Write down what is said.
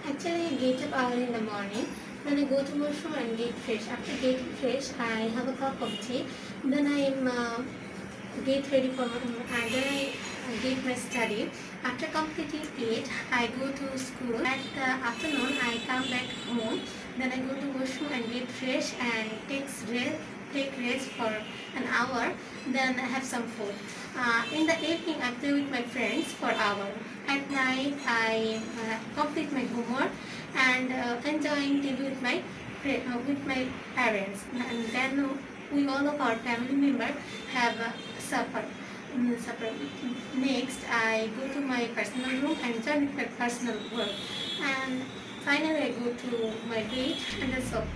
Actually, I get up early in the morning, then I go to washroom and get fresh. After getting fresh, I have a cup of tea. Then I get ready for my and then I get my study. After completing it, I go to school. At the afternoon, I come back home. Then I go to washroom and get fresh and take rest for an hour. Then I have some food. In the evening, I play with my friends for an hour. At night, I complete my homework and enjoying TV with my parents. And then we all of our family members have supper. Next, I go to my personal room and join with my personal work. And finally, I go to my bed and that's all.